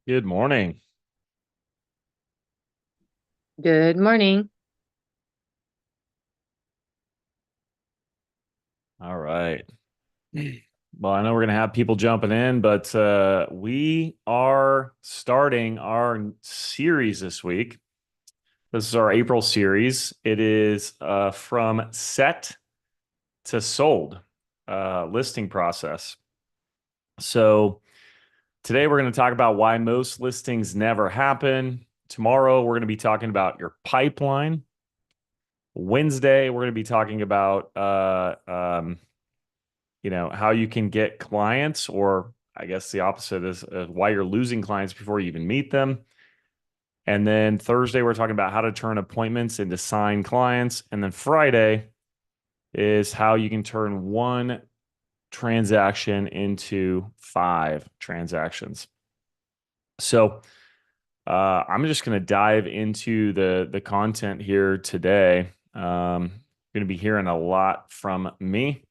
Good morning. Good morning. All right. Well, I know we're going to have people jumping in, but we are starting our series this week. This is our April series. It is from set to sold listing process. So today we're going to talk about why most listings never happen. Tomorrow we're going to be talking about your pipeline. Wednesday we're going to be talking about how you can get clients, or I guess the opposite is why you're losing clients before you even meet them. And then Thursday, we're talking about how to turn appointments into signed clients. And then Friday is how you can turn one transaction into five transactions. So I'm just going to dive into the content here today. Going to be hearing a lot from me.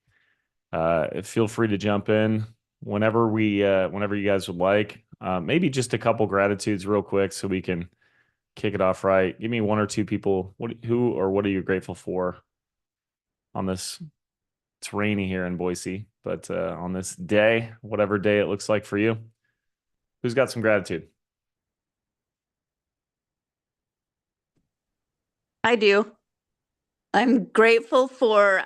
Feel free to jump in whenever you guys would like. Maybe just a couple gratitudes real quick so we can kick it off right. Give me one or two people. Who or what are you grateful for on this? It's rainy here in Boise, but on this day, whatever day it looks like for you, who's got some gratitude? I do. I'm grateful for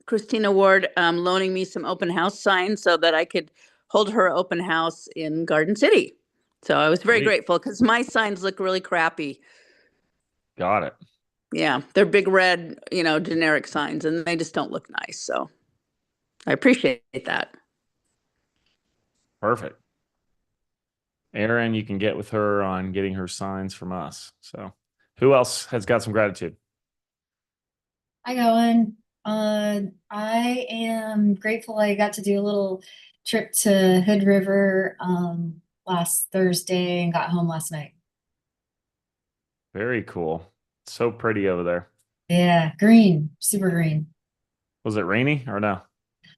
Christina Ward loaning me some open house signs so that I could hold her open house in Garden City. So I was very Sweet. grateful because my signs look really crappy. Got it. Yeah, they're big red, generic signs, and they just don't look nice. So I appreciate that. Perfect. Erin, you can get with her on getting her signs from us. So, who else has got some gratitude? Hi, Owen. I am grateful I got to do a little trip to Hood River last Thursday and got home last night. Very cool. So pretty over there. Yeah, green, super green. Was it rainy or no?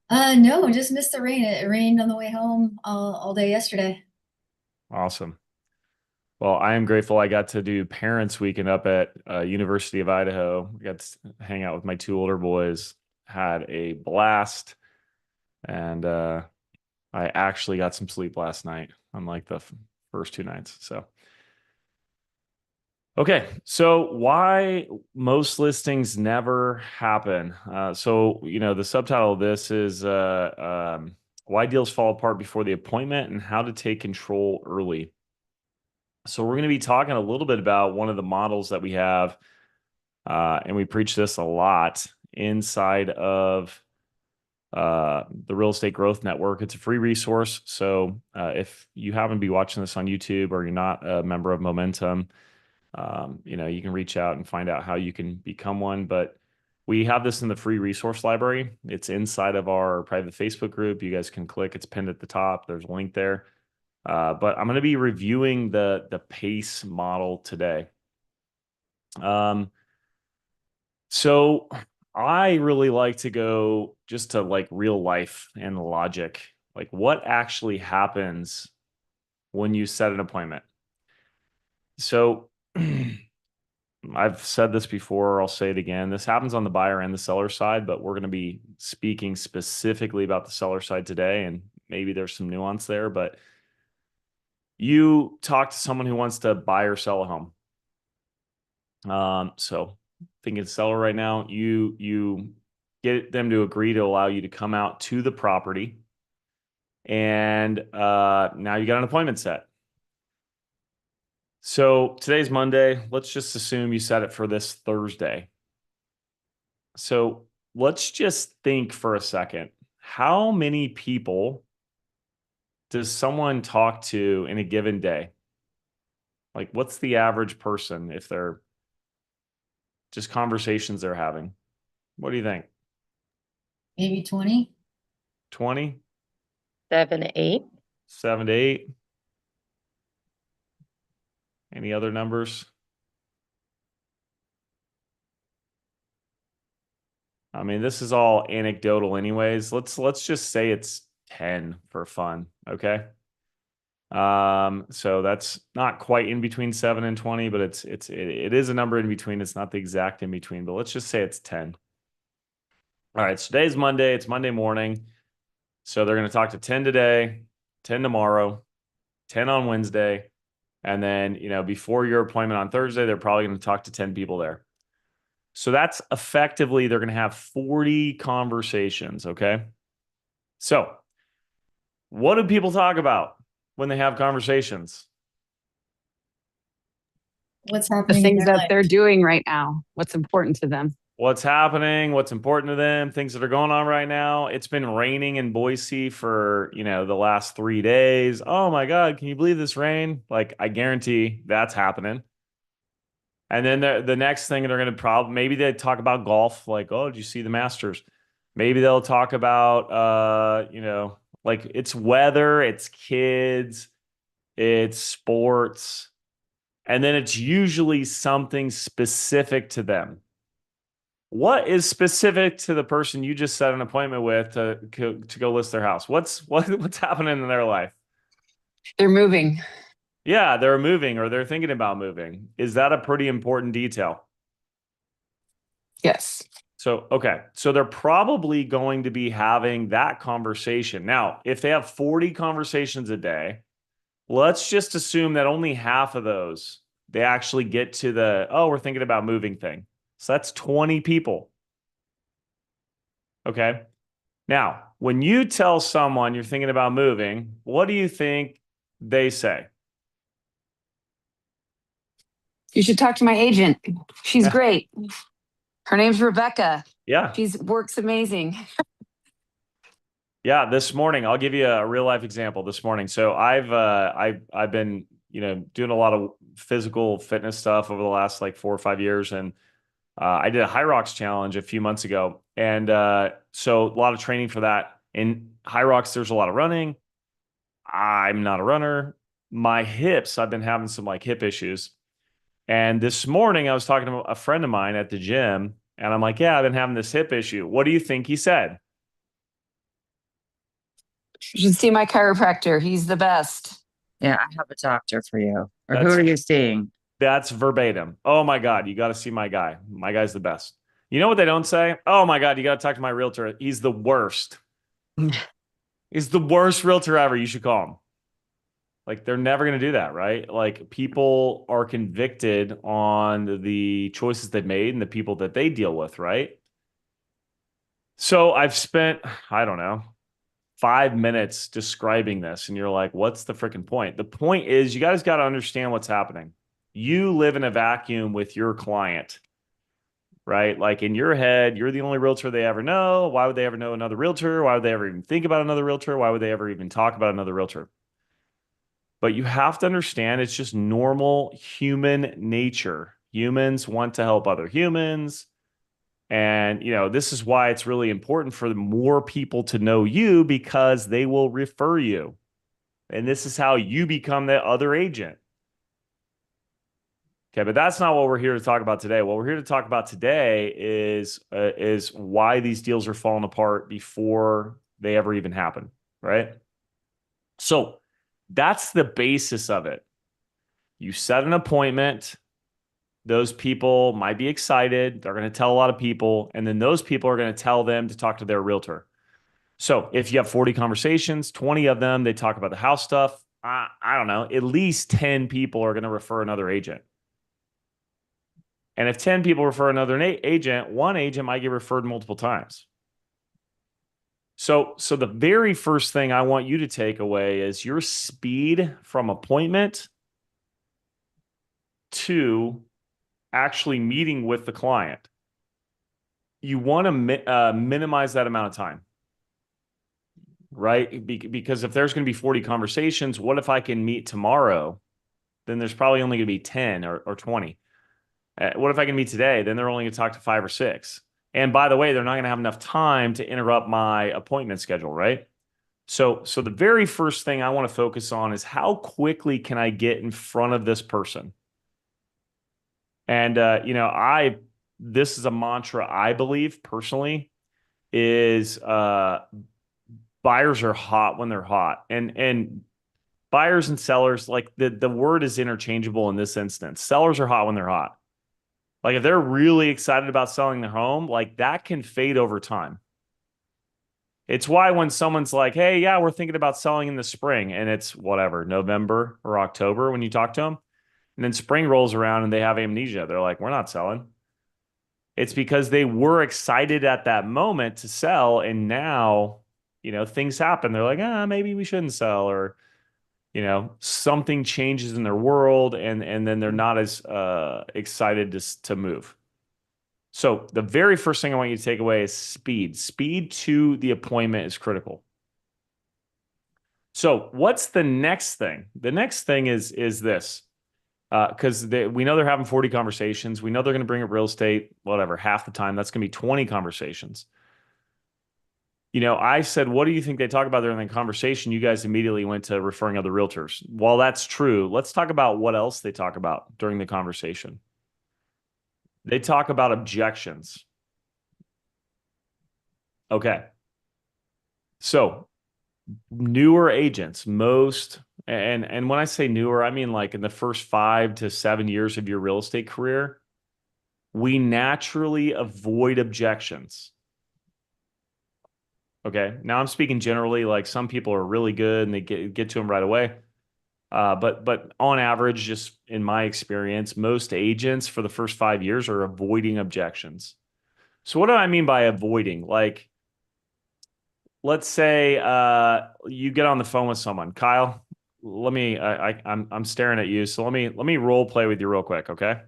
No, just missed the rain. It rained on the way home all day yesterday. Awesome. Well, I am grateful I got to do Parents Weekend up at University of Idaho. Got to hang out with my two older boys, had a blast, and I actually got some sleep last night, unlike the first two nights. So, okay, so why most listings never happen? The subtitle of this is why deals fall apart before the appointment and how to take control early. So we're going to be talking a little bit about one of the models that we have, and we preach this a lot inside of the Real Estate Growth Network. It's a free resource. So if you happen to be watching this on YouTube or you're not a member of Momentum, you can reach out and find out how you can become one. But we have this in the free resource library. It's inside of our private Facebook group. You guys can click. It's pinned at the top. There's a link there. But I'm going to be reviewing the PACE model today. Um, so I really like to go just to like real life and logic, like what actually happens when you set an appointment. So I've said this before, I'll say it again. This happens on the buyer and the seller side, but we're going to be speaking specifically about the seller side today, and maybe there's some nuance there, but you talk to someone who wants to buy or sell a home. So thinking seller right now, you get them to agree to allow you to come out to the property, and now you got an appointment set. So today's Monday. Let's just assume you set it for this Thursday. So let's just think for a second. How many people does someone talk to in a given day? Like, what's the average person if they're just conversations they're having? What do you think? Maybe 20. 20, 7 to 8. 7 to 8? Any other numbers? I mean, this is all anecdotal anyways. Let's just say it's 10 for fun, okay? So that's not quite in between 7 and 20, but it is a number in between. It's not the exact in between, but let's just say it's 10. All right, so today's Monday. It's Monday morning. So they're going to talk to 10 today, 10 tomorrow, 10 on Wednesday. And then, before your appointment on Thursday, they're probably going to talk to 10 people there. So that's effectively, they're going to have 40 conversations. Okay. So what do people talk about when they have conversations? What's The happening in things their that life? they're doing right now, what's important to them. What's happening, what's important to them, things that are going on right now. It's been raining in Boise for, the last 3 days. Oh my God, can you believe this rain? Like, I guarantee that's happening. And then the next thing they're going to maybe they talk about golf. Like, oh, did you see the Masters? Maybe they'll talk about, like it's weather, it's kids, it's sports. And then it's usually something specific to them. What is specific to the person you just set an appointment with to go list their house? What's happening in their life? They're moving. Yeah, they're moving or they're thinking about moving. Is that a pretty important detail? Yes. So, okay. So they're probably going to be having that conversation. Now, if they have 40 conversations a day, let's just assume that only half of those they actually get to we're thinking about moving thing. So that's 20 people. Okay. Now, when you tell someone you're thinking about moving, what do you think they say? You should talk to my agent. She's great. Her name's Rebecca. Yeah. She works amazing. Yeah. This morning, I'll give you a real life example this morning. So I've been, doing a lot of physical fitness stuff over the last like 4 or 5 years. And I did a High Rocks challenge a few months ago. And so a lot of training for that. In High Rocks, there's a lot of running. I'm not a runner. My hips, I've been having some like hip issues. And this morning I was talking to a friend of mine at the gym and I'm like, yeah, I've been having this hip issue. What do you think he said? You should see my chiropractor. He's the best. Yeah, I have a doctor for you. Or who That's- are you seeing? That's verbatim. Oh my God, you got to see my guy. My guy's the best. You know what they don't say? Oh my God, you got to talk to my realtor. He's the worst. He's the worst realtor ever. You should call him. Like, they're never going to do that, right? Like, people are convicted on the choices they've made and the people that they deal with, right? So I've spent, I don't know, 5 minutes describing this, and you're like, what's the freaking point? The point is, you guys got to understand what's happening. You live in a vacuum with your client, right? Like, in your head, you're the only realtor they ever know. Why would they ever know another realtor? Why would they ever even think about another realtor? Why would they ever even talk about another realtor? But you have to understand it's just normal human nature. Humans want to help other humans. And, this is why it's really important for more people to know you because they will refer you. And this is how you become the other agent. Okay, but that's not what we're here to talk about today. What we're here to talk about today is why these deals are falling apart before they ever even happen, right? So that's the basis of it. You set an appointment. Those people might be excited. They're going to tell a lot of people. And then those people are going to tell them to talk to their realtor. So if you have 40 conversations, 20 of them, they talk about the house stuff. I don't know. At least 10 people are going to refer another agent. And if 10 people refer another agent, one agent might get referred multiple times. So the very first thing I want you to take away is your speed from appointment to actually meeting with the client. You want to minimize that amount of time, right? Because if there's going to be 40 conversations, what if I can meet tomorrow? Then there's probably only going to be 10 or 20. What if I can meet today? Then they're only going to talk to 5 or 6. And by the way, they're not going to have enough time to interrupt my appointment schedule, right? So the very first thing I want to focus on is how quickly can I get in front of this person? And, this is a mantra I believe personally is buyers are hot when they're hot. And buyers and sellers, like the word is interchangeable in this instance. Sellers are hot when they're hot. Like if they're really excited about selling their home, like that can fade over time. It's why when someone's like, hey, yeah, we're thinking about selling in the spring, and it's whatever, November or October when you talk to them, and then spring rolls around and they have amnesia. They're like, we're not selling. It's because they were excited at that moment to sell, and now, things happen. They're like, maybe we shouldn't sell, or something changes in their world, and then they're not as excited to move. So the very first thing I want you to take away is speed. Speed to the appointment is critical. So what's the next thing? The next thing is this. Because we know they're having 40 conversations. We know they're going to bring up real estate, whatever, half the time. That's going to be 20 conversations. I said, what do you think they talk about during the conversation? You guys immediately went to referring other realtors. While that's true, let's talk about what else they talk about during the conversation. They talk about objections. Okay. So newer agents, and when I say newer, I mean like in the first 5 to 7 years of your real estate career, we naturally avoid objections. Okay. Now I'm speaking generally, like some people are really good and they get to them right away. But on average, just in my experience, most agents for the first 5 years are avoiding objections. So what do I mean by avoiding? Like, let's say you get on the phone with someone. Kyle, I'm staring at you, so let me role play with you real quick, okay?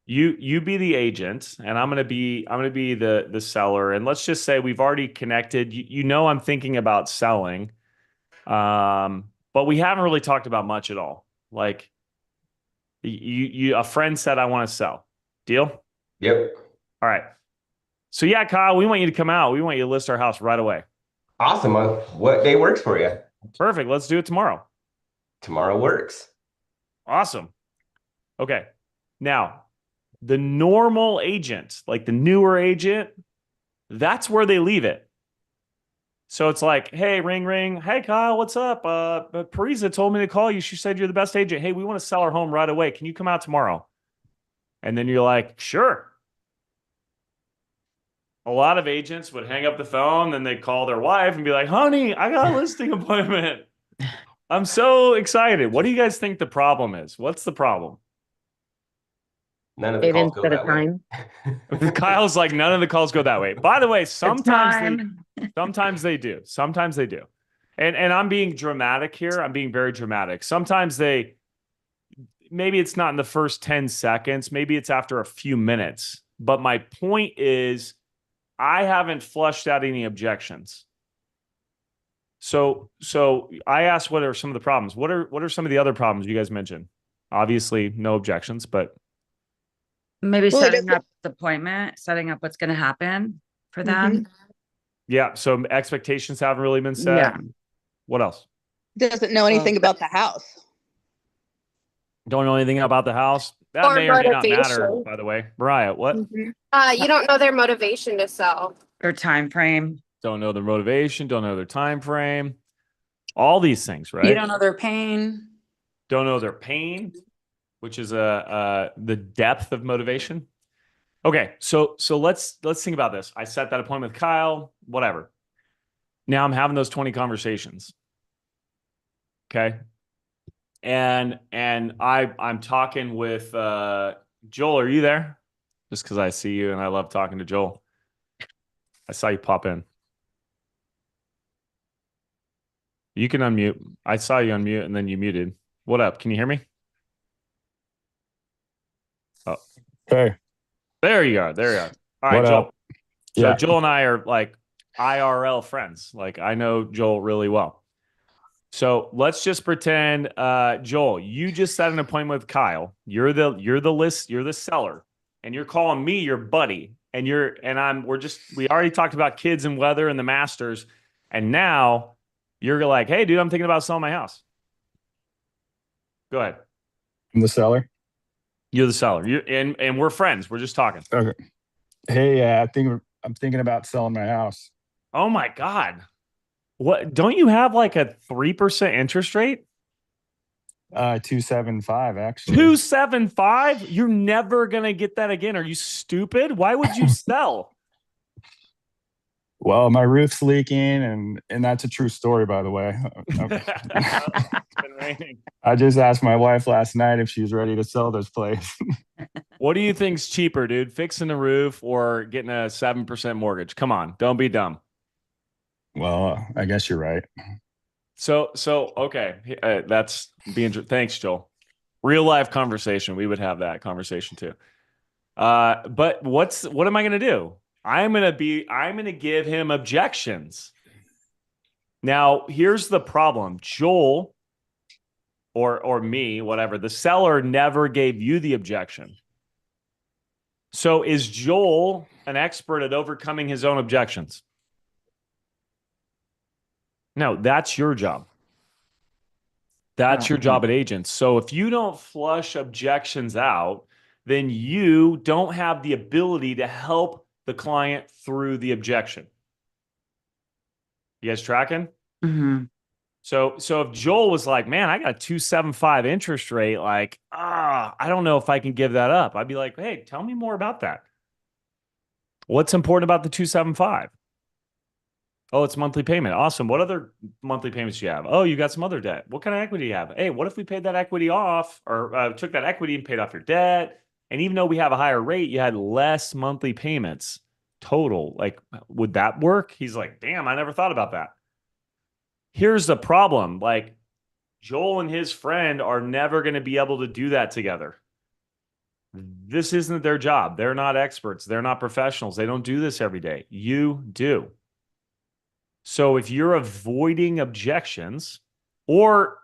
You be the agent, and I'm gonna be the seller, and let's just say we've already connected. I'm thinking about selling, but we haven't really talked about much at all. Like, a friend said I want to sell. Deal? Yep. All right. So yeah, Kyle, we want you to come out. We want you to list our house right away. Awesome. What day works for you? Perfect. Let's do it tomorrow. Tomorrow works. Awesome. Okay. Now, the normal agent, like the newer agent, that's where they leave it. So it's like, hey, ring, ring. Hey, Kyle, what's up? Parisa told me to call you. She said you're the best agent. Hey, we want to sell our home right away. Can you come out tomorrow? And then you're like, sure. A lot of agents would hang up the phone, then they'd call their wife and be like, honey, I got a listing appointment. I'm so excited. What do you guys think the problem is? What's the problem? None of They the calls didn't go set a that way. time. Kyle's like, none of the calls go that way. By the way, sometimes Time. sometimes they do. Sometimes they do. And I'm being dramatic here. I'm being very dramatic. Sometimes maybe it's not in the first 10 seconds. Maybe it's after a few minutes. But my point is, I haven't flushed out any objections. So I asked, what are some of the problems? What are some of the other problems you guys mentioned? Obviously, no objections, but Maybe Well, it setting doesn't- up the appointment, setting up what's going to happen for them. yeah. So expectations haven't really been set. Yeah. What else? Doesn't know anything about the house. Don't know anything about the house. That Or may or may not matter, motivation. by the way. Mariah, what? You don't know their motivation to sell. Or time frame. Don't know their motivation, don't know their time frame. All these things, right? You don't know their pain. Don't know their pain, which is the depth of motivation. Okay, so let's think about this. I set that appointment with Kyle, whatever. Now I'm having those 20 conversations. Okay. And I'm talking with Joel. Are you there? Just because I see you and I love talking to Joel. I saw you pop in. You can unmute. I saw you unmute and then you muted. What up? Can you hear me? Oh, Hey, there you are. There you are. All right, What Joel. up? So Yeah. Joel and I are like IRL friends. Like I know Joel really well. So let's just pretend, Joel, you just set an appointment with Kyle. You're the seller, and you're calling me your buddy. And we already talked about kids and weather and the Masters. And now you're like, hey, dude, I'm thinking about selling my house. Go ahead. I'm the seller. You're the seller. And we're friends. We're just talking. Okay. Hey, I'm thinking about selling my house. Oh my God. What, don't you have like a 3% interest rate? 275 actually. 275? You're never gonna get that again. Are you stupid? Why would you sell? Well, my roof's leaking, and that's a true story, by the way. It's been raining. I just asked my wife last night if she was ready to sell this place. What do you think's cheaper, dude? Fixing the roof or getting a 7% mortgage? Come on, don't be dumb. Well, I guess you're right. So okay, that's being. Thanks, Joel. Real life conversation. We would have that conversation too. But what am I going to do? I'm going to give him objections. Now, here's the problem. Joel or me, whatever, the seller never gave you the objection. So is Joel an expert at overcoming his own objections? No, that's your job. That's your job at agents. So if you don't flush objections out, then you don't have the ability to help the client through the objection. You guys tracking? Mm-hmm. So if Joel was like, man, I got a 275 interest rate, like, I don't know if I can give that up. I'd be like, hey, tell me more about that. What's important about the 275? Oh, it's monthly payment. Awesome. What other monthly payments do you have? Oh, you got some other debt. What kind of equity do you have? Hey, what if we paid that equity off or took that equity and paid off your debt? And even though we have a higher rate, you had less monthly payments total. Like, would that work? He's like, damn, I never thought about that. Here's the problem. Like, Joel and his friend are never going to be able to do that together. This isn't their job. They're not experts. They're not professionals. They don't do this every day. You do. So if you're avoiding objections, or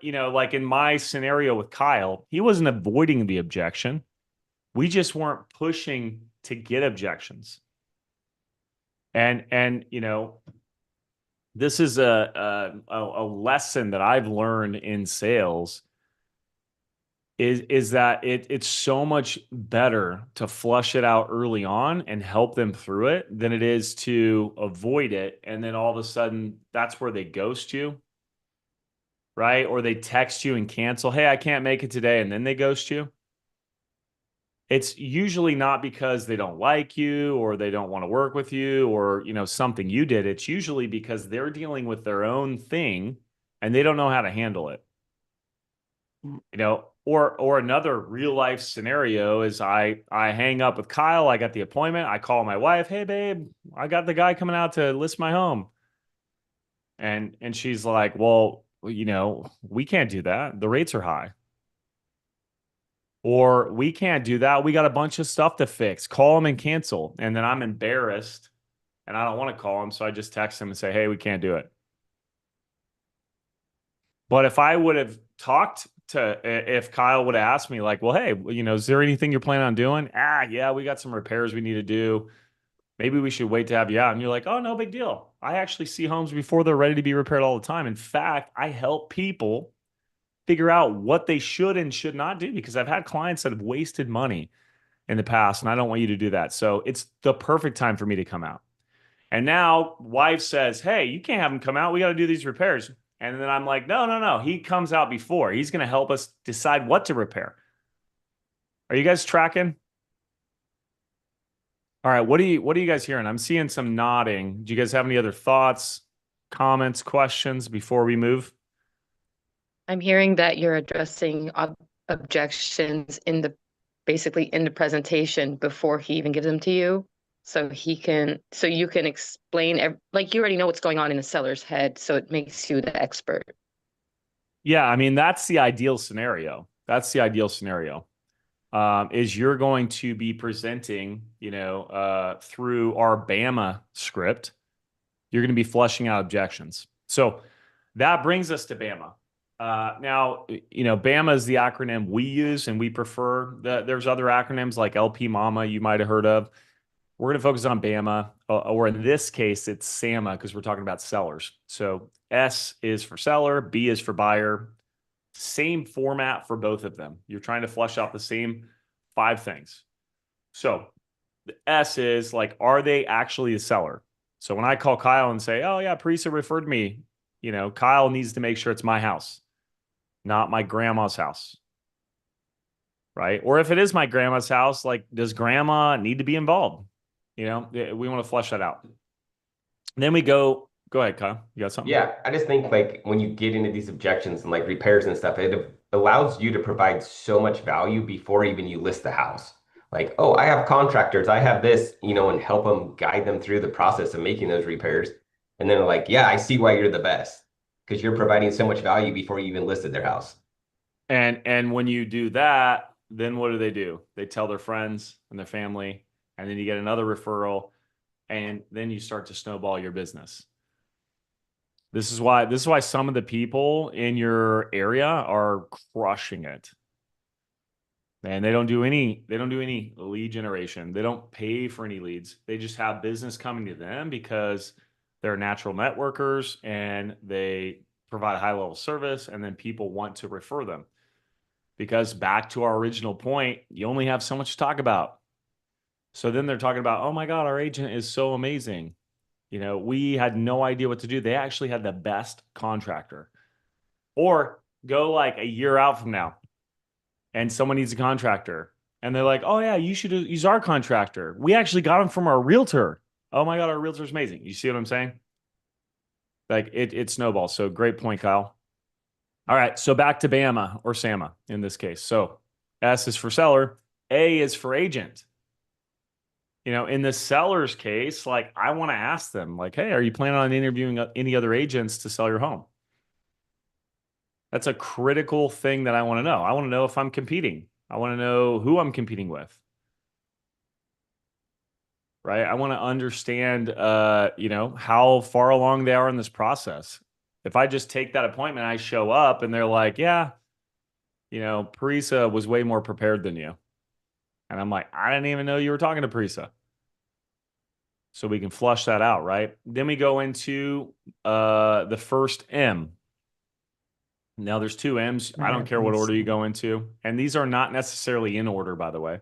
like in my scenario with Kyle, he wasn't avoiding the objection. We just weren't pushing to get objections. And this is a lesson that I've learned in sales is that it's so much better to flush it out early on and help them through it than it is to avoid it. And then all of a sudden that's where they ghost you, right? Or they text you and cancel. Hey, I can't make it today. And then they ghost you. It's usually not because they don't like you or they don't want to work with you or, something you did. It's usually because they're dealing with their own thing and they don't know how to handle it. Or another real life scenario is I hang up with Kyle. I got the appointment. I call my wife. Hey, babe, I got the guy coming out to list my home. And she's like, well, we can't do that. The rates are high. Or we can't do that. We got a bunch of stuff to fix. Call him and cancel. And then I'm embarrassed and I don't want to call him. So I just text him and say, hey, we can't do it. But if I would have if Kyle would have asked me like, well, hey, is there anything you're planning on doing? Yeah, we got some repairs we need to do. Maybe we should wait to have you out. And you're like, oh, no big deal. I actually see homes before they're ready to be repaired all the time. In fact, I help people figure out what they should and should not do because I've had clients that have wasted money in the past and I don't want you to do that. So it's the perfect time for me to come out. And now wife says, hey, you can't have him come out. We got to do these repairs. And then I'm like, no. He comes out before. He's going to help us decide what to repair. Are you guys tracking? All right. What are you guys hearing? I'm seeing some nodding. Do you guys have any other thoughts, comments, questions before we move? I'm hearing that you're addressing objections basically in the presentation before he even gives them to you. So you can explain, like you already know what's going on in the seller's head. So it makes you the expert. Yeah. I mean, that's the ideal scenario. Is you're going to be presenting, through our BAMA script, you're going to be flushing out objections. So that brings us to BAMA. Now, BAMA is the acronym we use and we prefer. There's other acronyms like LP Mama you might have heard of. We're going to focus on BAMA, or in this case, it's SAMA because we're talking about sellers. So S is for seller, B is for buyer. Same format for both of them. You're trying to flush out the same 5 things. So the S is like, are they actually a seller? So when I call Kyle and say, oh yeah, Parisa referred me, Kyle needs to make sure it's my house, not my grandma's house. Right? Or if it is my grandma's house, like, does grandma need to be involved? We want to flesh that out. Then we go ahead, Kyle. You got something? Yeah, I just think like when you get into these objections and like repairs and stuff, it allows you to provide so much value before even you list the house. Like, oh, I have contractors, I have this, and help them guide them through the process of making those repairs. And then they're like, yeah, I see why you're the best because you're providing so much value before you even listed their house. And when you do that, then what do? They tell their friends and their family, and then you get another referral, and then you start to snowball your business. This is why some of the people in your area are crushing it. And they don't do any lead generation. They don't pay for any leads. They just have business coming to them because they're natural networkers and they provide high level service, and then people want to refer them. Because back to our original point, you only have so much to talk about. So then they're talking about, oh my God, our agent is so amazing. We had no idea what to do. They actually had the best contractor. Or go like a year out from now and someone needs a contractor. And they're like, oh yeah, you should use our contractor. We actually got him from our realtor. Oh my God, our realtor is amazing. You see what I'm saying? Like it snowballs. So great point, Kyle. All right, so back to Bama or Sama in this case. So S is for seller, A is for agent. In the seller's case, like I want to ask them, like, hey, are you planning on interviewing any other agents to sell your home? That's a critical thing that I want to know. I want to know if I'm competing. I want to know who I'm competing with. Right? I want to understand, how far along they are in this process. If I just take that appointment, I show up and they're like, yeah, Parisa was way more prepared than you. And I'm like, I didn't even know you were talking to Parisa. So we can flush that out, right? Then we go into the first M. Now there's two M's. I don't care what order you go into. And these are not necessarily in order, by the way.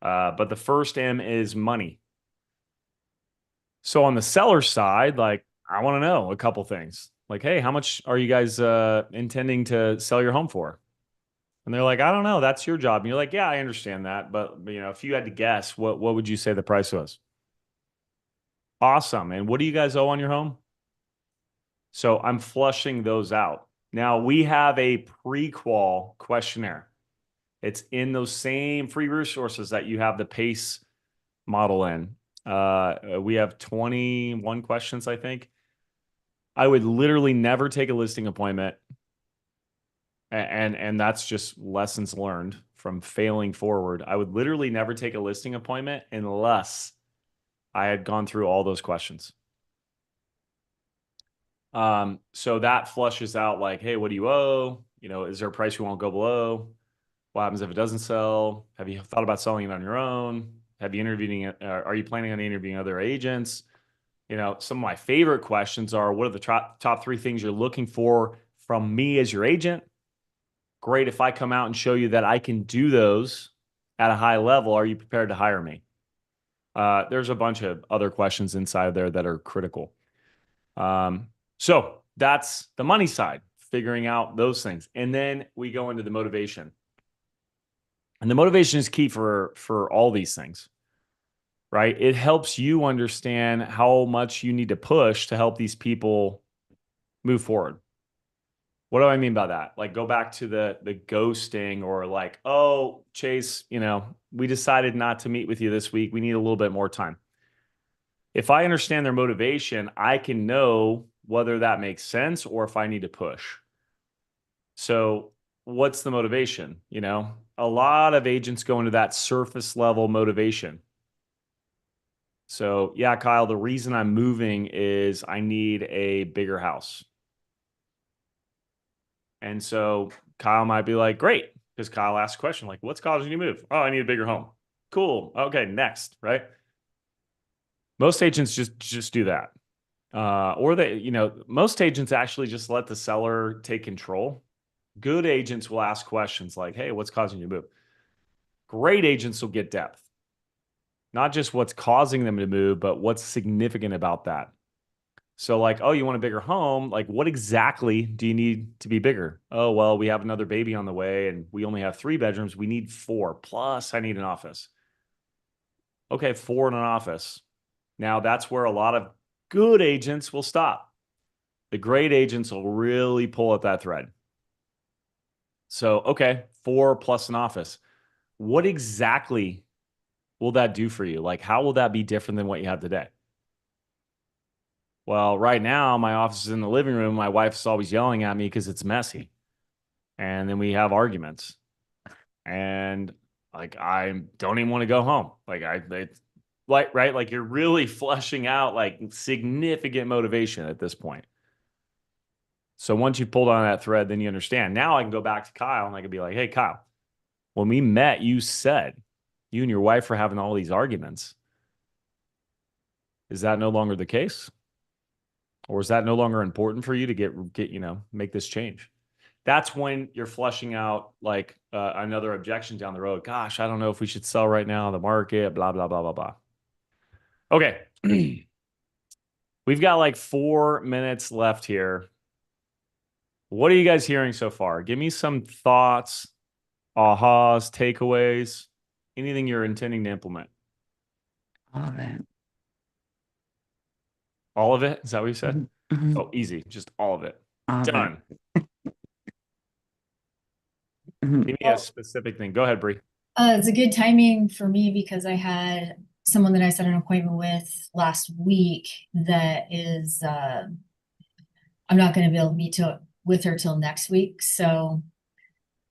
But the first M is money. So on the seller side, like I want to know a couple things. Like, hey, how much are you guys intending to sell your home for? And they're like, I don't know. That's your job. And you're like, yeah, I understand that. But if you had to guess, what would you say the price was? Awesome. And what do you guys owe on your home? So I'm flushing those out. Now we have a pre-qual questionnaire. It's in those same free resources that you have the PACE model in. We have 21 questions, I think. I would literally never take a listing appointment. And that's just lessons learned from failing forward. I would literally never take a listing appointment unless I had gone through all those questions. So that flushes out like, hey, what do you owe? Is there a price you won't go below? What happens if it doesn't sell? Have you thought about selling it on your own? Are you planning on interviewing other agents? Some of my favorite questions are, what are the top three things you're looking for from me as your agent? Great. If I come out and show you that I can do those at a high level, are you prepared to hire me? There's a bunch of other questions inside there that are critical. So that's the money side, figuring out those things. And then we go into the motivation. And the motivation is key for all these things, right? It helps you understand how much you need to push to help these people move forward. What do I mean by that? Like go back to the ghosting, or like, oh, Chase, we decided not to meet with you this week. We need a little bit more time. If I understand their motivation, I can know whether that makes sense or if I need to push. So what's the motivation? A lot of agents go into that surface level motivation. So yeah, Kyle, the reason I'm moving is I need a bigger house. And so Kyle might be like, great, because Kyle asked a question like, what's causing you to move? Oh, I need a bigger home. Cool. Okay, next, right? Most agents just do that. Or most agents actually just let the seller take control. Good agents will ask questions like, hey, what's causing you to move? Great agents will get depth. Not just what's causing them to move, but what's significant about that. So like, oh, you want a bigger home? Like, what exactly do you need to be bigger? Oh, well, we have another baby on the way and we only have 3 bedrooms. We need 4. Plus, I need an office. Okay, 4 in an office. Now, that's where a lot of good agents will stop. The great agents will really pull at that thread. So, okay, 4 plus an office. What exactly will that do for you? Like, how will that be different than what you have today? Well, right now, my office is in the living room. My wife's always yelling at me because it's messy. And then we have arguments. And like, I don't even want to go home. Like you're really fleshing out like significant motivation at this point. So once you pulled on that thread, then you understand. Now I can go back to Kyle and I can be like, hey, Kyle, when we met, you said you and your wife were having all these arguments. Is that no longer the case? Or is that no longer important for you to get make this change? That's when you're fleshing out like another objection down the road. Gosh, I don't know if we should sell right now on the market, blah, blah, blah, blah, blah. Okay. We've got like 4 minutes left here. What are you guys hearing so far? Give me some thoughts, ahas, takeaways, anything you're intending to implement. All of it. All of it? Is that what you said? Mhm. Oh, easy. Just all of it. All of it. Done. Mhm. Give me a specific thing. Go ahead, Bree. It's a good timing for me because I had someone that I set an appointment with last week that is, I'm not going to be able to meet with her till next week. So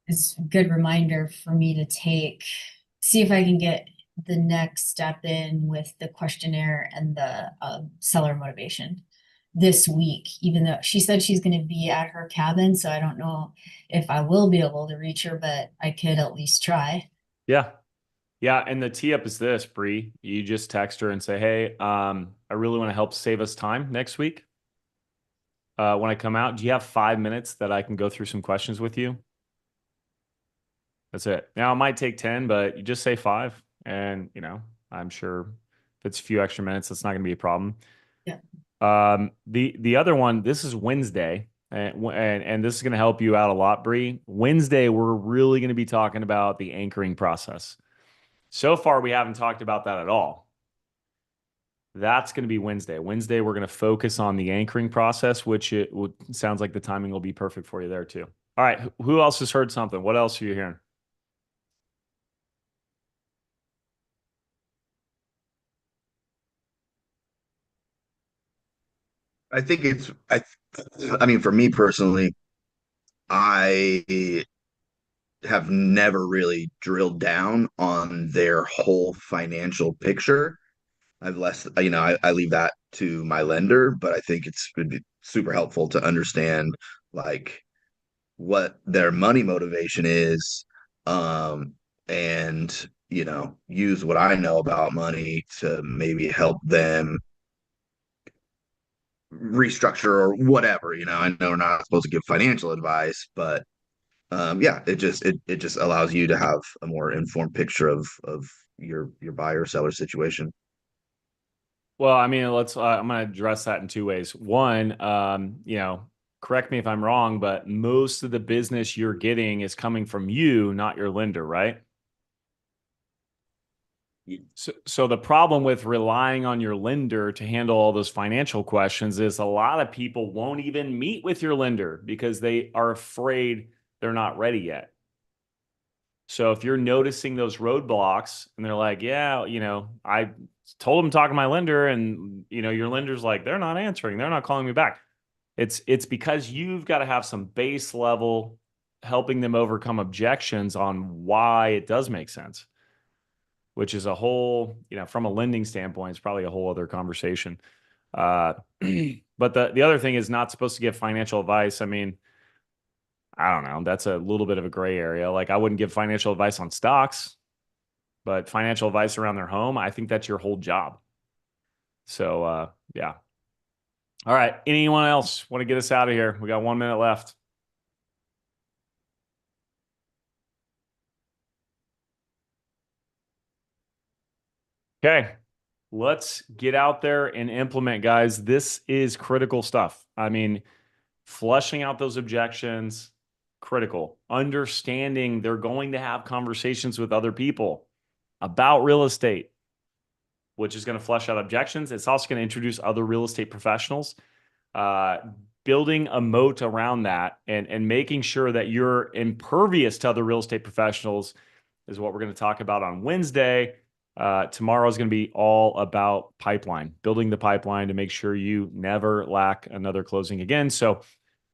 it's a good reminder for me to see if I can get the next step in with the questionnaire and the seller motivation this week, even though she said she's going to be at her cabin. So I don't know if I will be able to reach her, but I could at least try. Yeah. Yeah. And the tee up is this, Bree. You just text her and say, hey, I really want to help save us time next week. When I come out, do you have 5 minutes that I can go through some questions with you? That's it. Now it might take 10, but you just say 5. And, I'm sure if it's a few extra minutes, that's not going to be a problem. Yeah. The other one, this is Wednesday, and this is going to help you out a lot, Bree. Wednesday, we're really going to be talking about the anchoring process. So far, we haven't talked about that at all. That's going to be Wednesday. Wednesday, we're going to focus on the anchoring process, which sounds like the timing will be perfect for you there too. All right. Who else has heard something? What else are you hearing? I think I mean, for me personally, I have never really drilled down on their whole financial picture. I've less, I leave that to my lender, but I think would be super helpful to understand like what their money motivation is, and use what I know about money to maybe help them restructure or whatever. I know we're not supposed to give financial advice, but yeah, it just allows you to have a more informed picture of your buyer seller situation. Well, I mean, I'm going to address that in 2 ways. One, correct me if I'm wrong, but most of the business you're getting is coming from you, not your lender, right? So the problem with relying on your lender to handle all those financial questions is a lot of people won't even meet with your lender because they are afraid they're not ready yet. So if you're noticing those roadblocks and they're like, yeah, I told them to talk to my lender and, your lender's like, they're not answering. They're not calling me back. It's because you've got to have some base level helping them overcome objections on why it does make sense, which is a whole, from a lending standpoint, it's probably a whole other conversation. But the other thing is not supposed to give financial advice. I mean, I don't know. That's a little bit of a gray area. Like I wouldn't give financial advice on stocks, but financial advice around their home, I think that's your whole job. So, yeah. All right. Anyone else want to get us out of here? We got 1 minute left. Okay. Let's get out there and implement, guys. This is critical stuff. I mean, fleshing out those objections, critical. Understanding they're going to have conversations with other people about real estate, which is going to flesh out objections. It's also going to introduce other real estate professionals. Building a moat around that and making sure that you're impervious to other real estate professionals is what we're going to talk about on Wednesday. Tomorrow is going to be all about pipeline, building the pipeline to make sure you never lack another closing again. So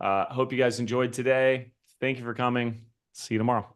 hope you guys enjoyed today. Thank you for coming. See you tomorrow.